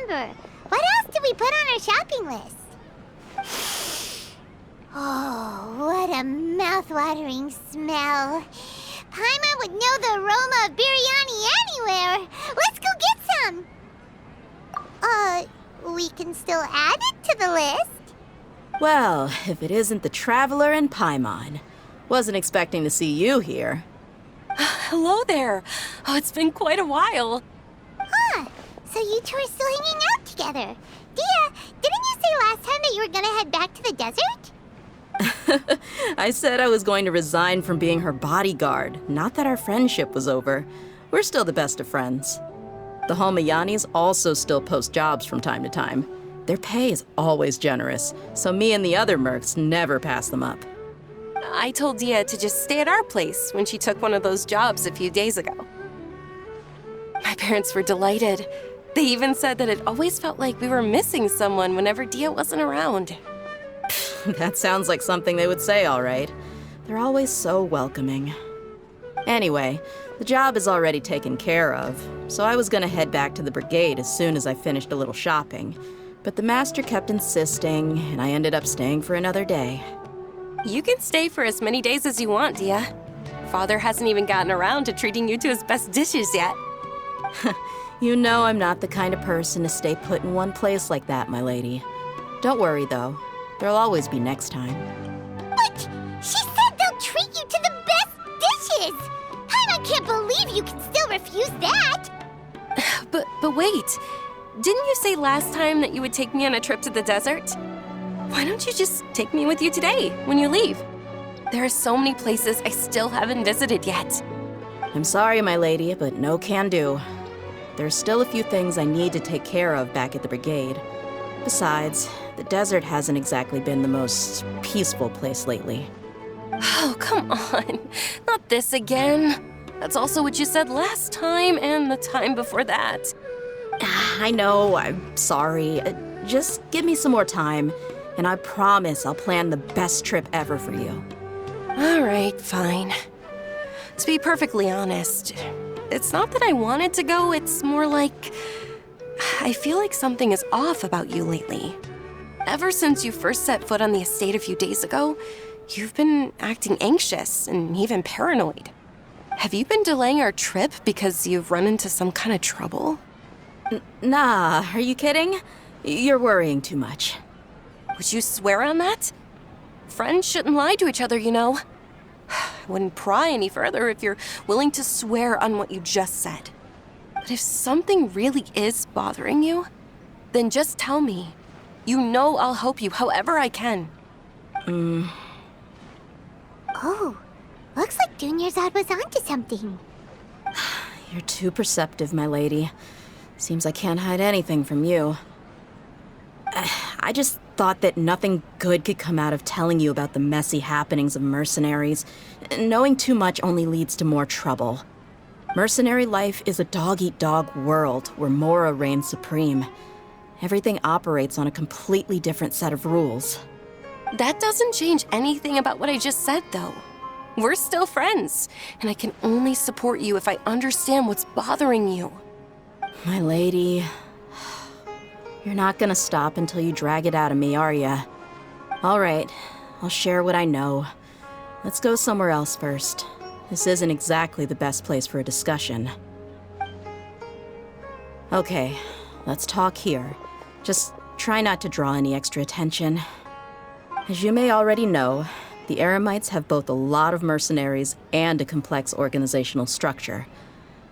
remember. What else did we put on our shopping list? Oh, what a mouth-watering smell. Paimon would know the aroma of biryani anywhere. Let's go get some. We can still add it to the list. Well, if it isn't the Traveler and Paimon. Wasn't expecting to see you here. Hello there. Oh, it's been quite a while. Huh. So you two are still hanging out together. Dia, didn't you say last time that you were gonna head back to the desert? I said I was going to resign from being her bodyguard, not that our friendship was over. We're still the best of friends. The Homayanis also still post jobs from time to time. Their pay is always generous, so me and the other mercs never pass them up. I told Dia to just stay at our place when she took one of those jobs a few days ago. My parents were delighted. They even said that it always felt like we were missing someone whenever Dia wasn't around. That sounds like something they would say, all right. They're always so welcoming. Anyway, the job is already taken care of, so I was gonna head back to the brigade as soon as I finished a little shopping. But the master kept insisting, and I ended up staying for another day. You can stay for as many days as you want, Dia. Father hasn't even gotten around to treating you to his best dishes yet. You know I'm not the kind of person to stay put in one place like that, my lady. Don't worry, though. There'll always be next time. But she said they'll treat you to the best dishes! I can't believe you can still refuse that! But wait, didn't you say last time that you would take me on a trip to the desert? Why don't you just take me with you today, when you leave? There are so many places I still haven't visited yet. I'm sorry, my lady, but no can do. There's still a few things I need to take care of back at the brigade. Besides, the desert hasn't exactly been the most peaceful place lately. Oh, come on. Not this again. That's also what you said last time and the time before that. I know, I'm sorry. Just give me some more time, and I promise I'll plan the best trip ever for you. All right, fine. To be perfectly honest, it's not that I wanted to go, it's more like I feel like something is off about you lately. Ever since you first set foot on the estate a few days ago, you've been acting anxious and even paranoid. Have you been delaying our trip because you've run into some kind of trouble? Nah, are you kidding? You're worrying too much. Would you swear on that? Friends shouldn't lie to each other, you know. I wouldn't pry any further if you're willing to swear on what you just said. But if something really is bothering you, then just tell me. You know I'll help you however I can. Oh, looks like Dunyarzad was onto something. You're too perceptive, my lady. Seems I can't hide anything from you. I just thought that nothing good could come out of telling you about the messy happenings of mercenaries. Knowing too much only leads to more trouble. Mercenary life is a dog-eat-dog world where Mora reigns supreme. Everything operates on a completely different set of rules. That doesn't change anything about what I just said, though. We're still friends, and I can only support you if I understand what's bothering you. My lady, you're not gonna stop until you drag it out of me, are ya? All right, I'll share what I know. Let's go somewhere else first. This isn't exactly the best place for a discussion. Okay, let's talk here. Just try not to draw any extra attention. As you may already know, the Eremites have both a lot of mercenaries and a complex organizational structure.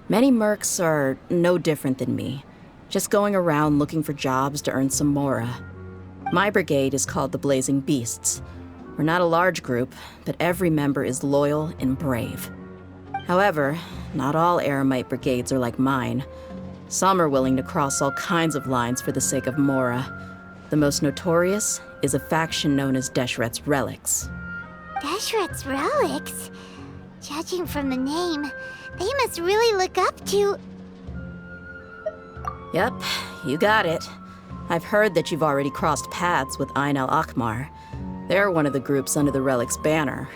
Many mercs are no different than me, just going around looking for jobs to earn some mora. My brigade is called the Blazing Beasts. We're not a large group, but every member is loyal and brave. However, not all Eremite brigades are like mine. Some are willing to cross all kinds of lines for the sake of mora. The most notorious is a faction known as Deshret's Relics. Deshret's Relics? Judging from the name, they must really look up to... Yep, you got it. I've heard that you've already crossed paths with Ain al-Akmar. They're one of the groups under the Relic's banner.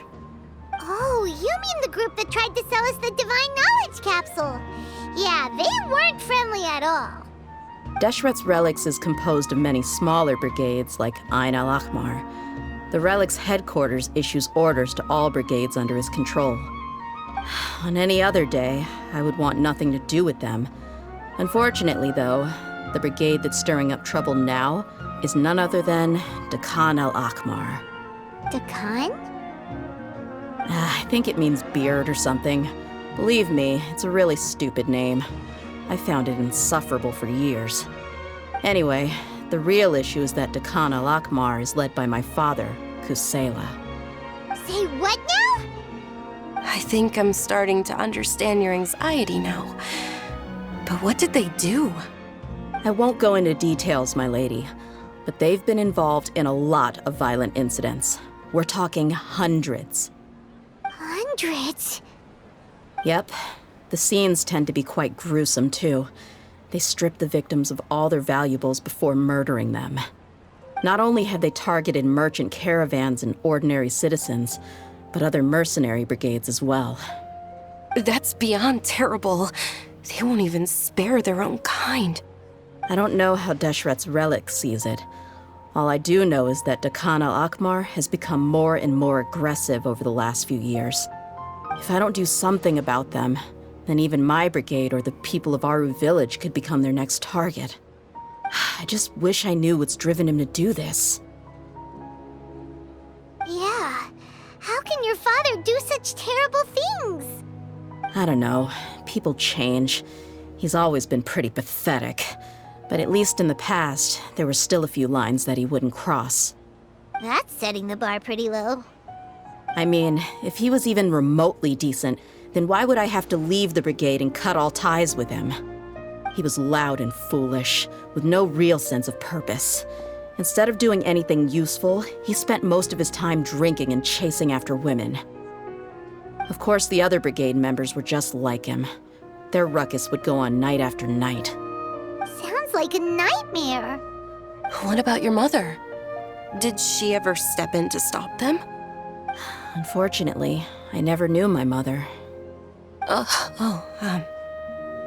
Oh, you mean the group that tried to sell us the Divine Knowledge Capsule? Yeah, they weren't friendly at all. Deshret's Relics is composed of many smaller brigades like Ain al-Ahmar. The Relic's headquarters issues orders to all brigades under his control. On any other day, I would want nothing to do with them. Unfortunately, though, the brigade that's stirring up trouble now is none other than Dakan al-Ahmar. Dakan? I think it means beard or something. Believe me, it's a really stupid name. I found it insufferable for years. Anyway, the real issue is that Dakan al-Ahmar is led by my father, Kusela. Say what now? I think I'm starting to understand your anxiety now. But what did they do? I won't go into details, my lady, but they've been involved in a lot of violent incidents. We're talking hundreds. Hundreds? Yep. The scenes tend to be quite gruesome, too. They strip the victims of all their valuables before murdering them. Not only have they targeted merchant caravans and ordinary citizens, but other mercenary brigades as well. That's beyond terrible. They won't even spare their own kind. I don't know how Deshret's Relic sees it. All I do know is that Dakan al-Ahmar has become more and more aggressive over the last few years. If I don't do something about them, then even my brigade or the people of Aru village could become their next target. I just wish I knew what's driven him to do this. Yeah. How can your father do such terrible things? I don't know. People change. He's always been pretty pathetic. But at least in the past, there were still a few lines that he wouldn't cross. That's setting the bar pretty low. I mean, if he was even remotely decent, then why would I have to leave the brigade and cut all ties with him? He was loud and foolish, with no real sense of purpose. Instead of doing anything useful, he spent most of his time drinking and chasing after women. Of course, the other brigade members were just like him. Their ruckus would go on night after night. Sounds like a nightmare. What about your mother? Did she ever step in to stop them? Unfortunately, I never knew my mother.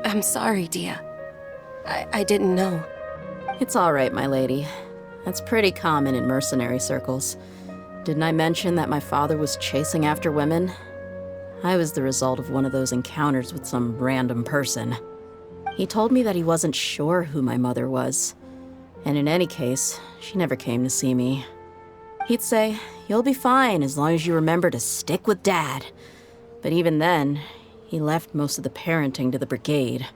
I'm sorry, Dia. I didn't know. It's all right, my lady. That's pretty common in mercenary circles. Didn't I mention that my father was chasing after women? I was the result of one of those encounters with some random person. He told me that he wasn't sure who my mother was. And in any case, she never came to see me. He'd say, "You'll be fine as long as you remember to stick with Dad." But even then, he left most of the parenting to the brigade.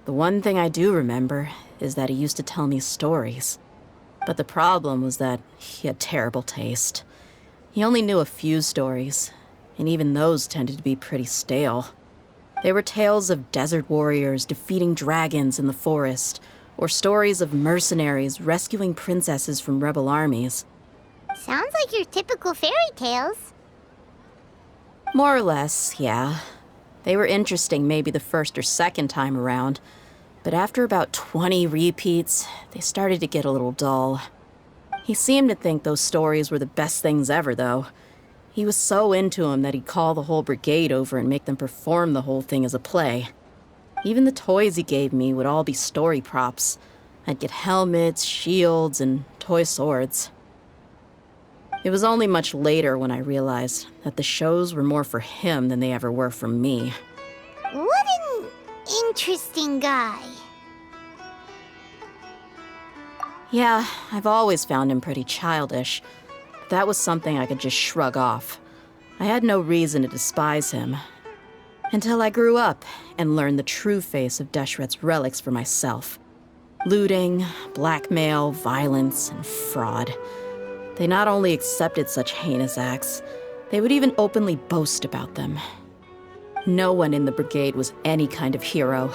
The one thing I do remember is that he used to tell me stories. But the problem was that he had terrible taste. He only knew a few stories, and even those tended to be pretty stale. They were tales of desert warriors defeating dragons in the forest, or stories of mercenaries rescuing princesses from rebel armies. Sounds like your typical fairy tales. More or less, yeah. They were interesting maybe the first or second time around, but after about 20 repeats, they started to get a little dull. He seemed to think those stories were the best things ever, though. He was so into them that he'd call the whole brigade over and make them perform the whole thing as a play. Even the toys he gave me would all be story props. I'd get helmets, shields, and toy swords. It was only much later when I realized that the shows were more for him than they ever were for me. What an interesting guy. Yeah, I've always found him pretty childish. But that was something I could just shrug off. I had no reason to despise him. Until I grew up and learned the true face of Deshret's Relics for myself. Looting, blackmail, violence, and fraud. They not only accepted such heinous acts, they would even openly boast about them. No one in the brigade was any kind of hero.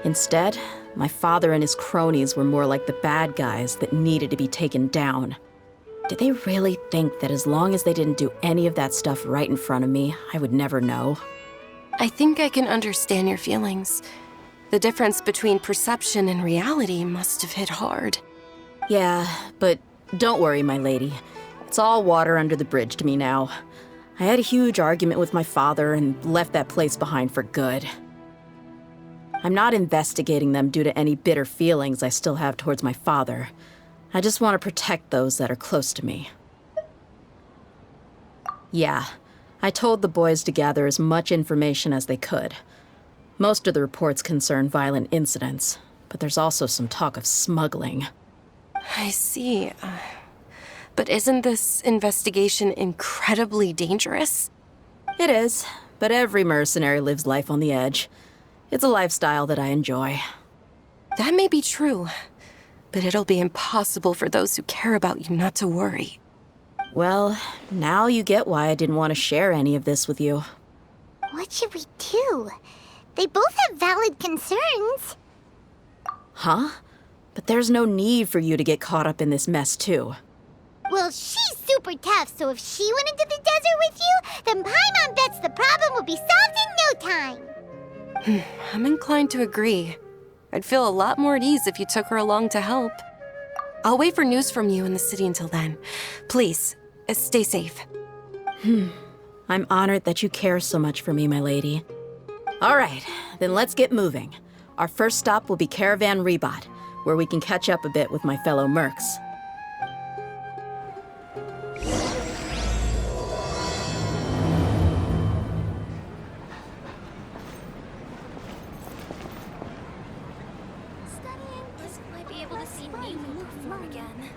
Instead, my father and his cronies were more like the bad guys that needed to be taken down. Did they really think that as long as they didn't do any of that stuff right in front of me, I would never know? I think I can understand your feelings. The difference between perception and reality must have hit hard. Yeah, but don't worry, my lady. It's all water under the bridge to me now. I had a huge argument with my father and left that place behind for good. I'm not investigating them due to any bitter feelings I still have towards my father. I just want to protect those that are close to me. Yeah, I told the boys to gather as much information as they could. Most of the reports concern violent incidents, but there's also some talk of smuggling. I see. But isn't this investigation incredibly dangerous? It is, but every mercenary lives life on the edge. It's a lifestyle that I enjoy. That may be true, but it'll be impossible for those who care about you not to worry. Well, now you get why I didn't want to share any of this with you. What should we do? They both have valid concerns. Huh? But there's no need for you to get caught up in this mess, too. Well, she's super tough, so if she went into the desert with you, then Paimon bets the problem will be solved in no time. I'm inclined to agree. I'd feel a lot more at ease if you took her along to help. I'll wait for news from you in the city until then. Please, stay safe. I'm honored that you care so much for me, my lady. All right, then let's get moving. Our first stop will be Caravan Rebot, where we can catch up a bit with my fellow mercs. Studying might be able to see me perform again.